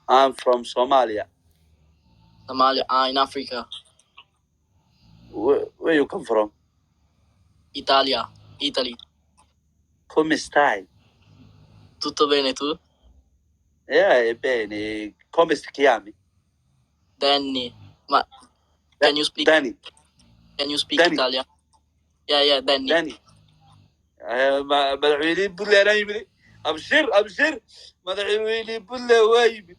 I'm from Somalia. Somalia, in Africa. Where you come from? Italia, Italy. Come stai? Tutto bene tu? Bene. Come ti chiami? Danny. Ma can you speak? Danny. Can you speak Danny. Italian? Yeah, Danny. Danny. مدحويني بلا أنا يمري. أبشر. مدحويني بلا وايب.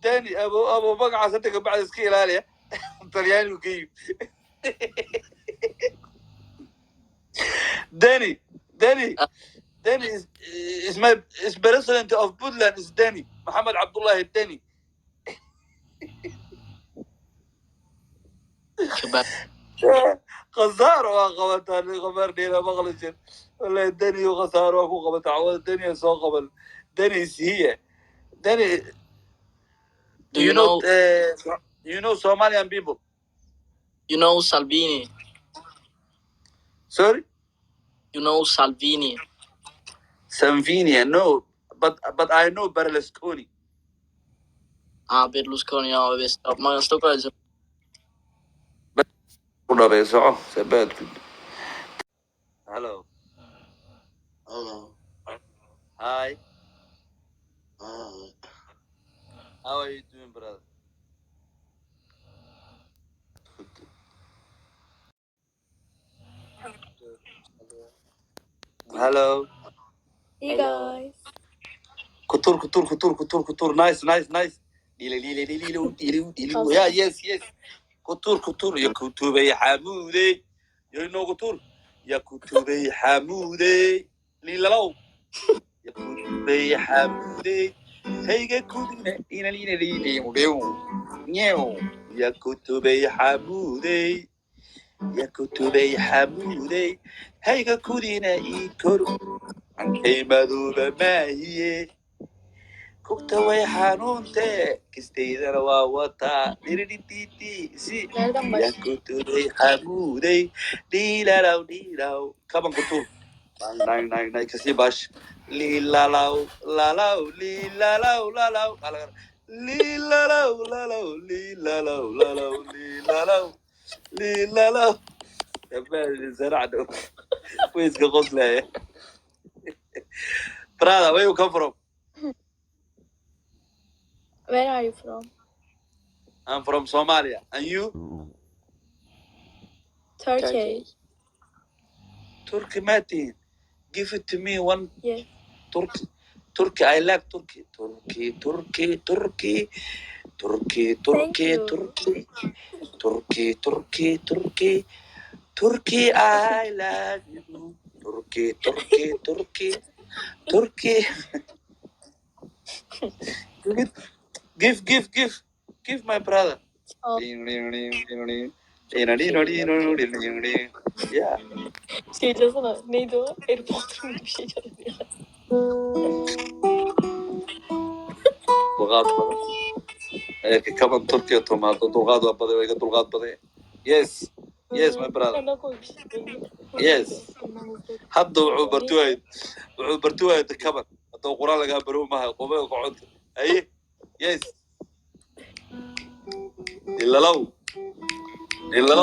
داني أبو بقعة صدق بعد سكيل عليه. طلياني وكيف. Danny is president of Puntland is Danny Mohammed Abdullah Danny. خسارة وقبت الخبر دينا مغلجن ولا داني وخسارة وقبت عوض الدنيا سو قبل داني هي داني. Do you know? You know Somalian people? You know Salvini? Sorry? You know Salvini? Salvini, no, but I know Berlusconi. Berlusconi, no, ma sto cosa. Hello. Hello. Hi. Hi. How are you doing, brother? Hello. Hey guys. Kutur. Nice. Yeah, yes. Kutur. Ya kutubay Hamude. You know Kutur? Ya kutubay Hamude. Lilalaw. Ya kutubay Hamude. Hey, get kudine. Ina Nyeo. Ya kutubay Hamude. Ya kutubay Hamude. Hey, get kudine. Ikoru. Ankay maduba mahiye. Kugta way xanuunte kistaydana waa wataa dhiridhitiiti si yaa kutuday xamuuday dhiilalaw kaban kutu nay kasi bash liilalaw lalaw liilalaw lalaw liilalaw lalaw liilalaw lalaw liilalaw liilalaw zaracdo wayska qoslaya. Brother, where you come from? Where are you from? I'm from Somalia. And you? Turkey. Turkey, Martin. Give it to me one. Yes. Turkey. I like Turkey. Turkey, I love you. Turkey. Give my brother. Oh. Yeah. Şey yazsana. Neydi o? Harry Potter'ın bir şey yazıyor. كمان تركيا توماتو دولغادو بدي دولغاد بدي. Yes, my brother. Yes. حد وعبرتوها كمان هذا القرآن لقى برومها قومي وقعد أيه. Yes. إلا لو هذا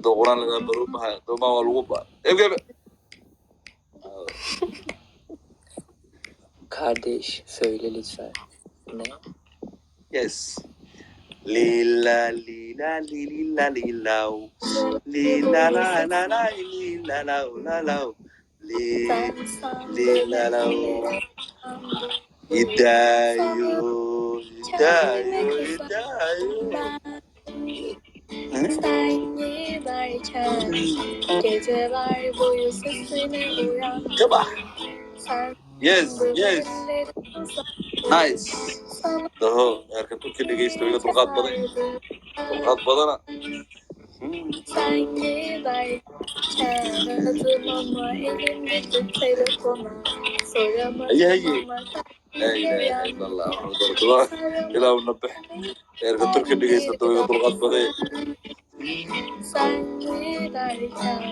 القرآن لقى برومها دوما والوبا. إيه. Kardeş söyle lütfen. Ne? Yes. Lila lila lila lila lila la la la lila la la la lila la Hidayo. Sen giderken geceler boyu sesine uyan. Come on. Yes. Nice. Daha erken Türkiye'de geçti öyle Tulgat badana. Sen giderken aradım ama elimdeki telefona soramadım ama لا إله إلا الله محمد رسول الله إلى ونبح erken Türkiye'de geçti öyle Tulgat badana. Sen giderken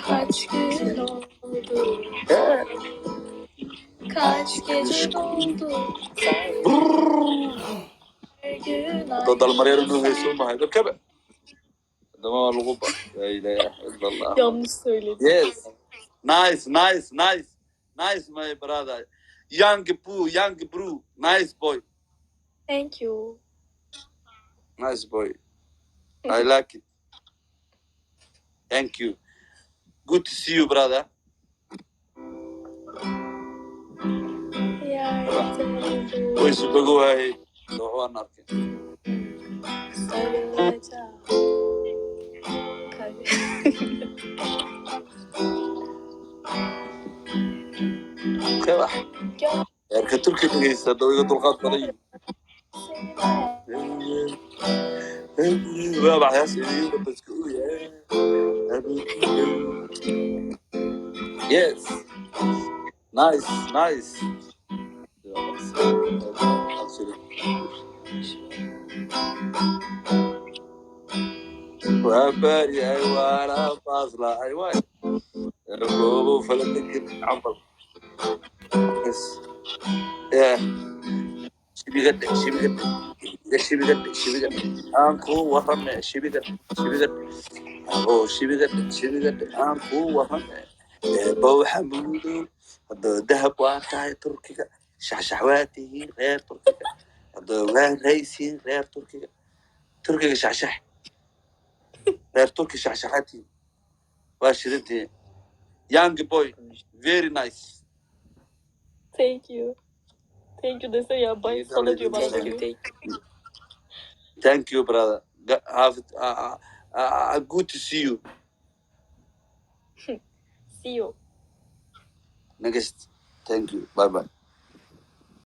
kaç gün oldu Kaç gece doldu. Her gün Hadduu dalmaryaro noo hayso mahay dadkaba haddama waa lagu ba laa ilaaha illa allah. yanlış söyledim. Yes. Nice, nice, nice. Nice, my brother. Young bro. Nice boy. Thank you. Nice boy. I like it. Thank you. Good to see you, brother. Yardım Where's the go away? The one arkin. sarılacağım. Kaba. Erka Türkiye dhegeysta dawiga dulqaad badan waa baxyaas idiinba dadka u yahay. Yes. Nice, nice. waa baaryahay waana baaslahay waay ergoobo faladegin camal. Yes. Yeah. Shibigadhe. Aan kuu warrame shibigadhe. Abo shibigadhe aan kuu warrame. Eebow xamuudow haddoo dahab waa tahay Turkiga. Shaxshax waa tihiin reer Turkiga. Haddoo waa raysiin reer Turkiga. Turkiga shaxshax. Reer Turki shaxshaxatiin. Waa shidantihiin. Young boy. Very nice. Thank you. Thank you dese ya. Bay sana diyor bana Thank you, diyor. Thank you, brother. Good to see you. See you. Next. Thank you. Bye bye.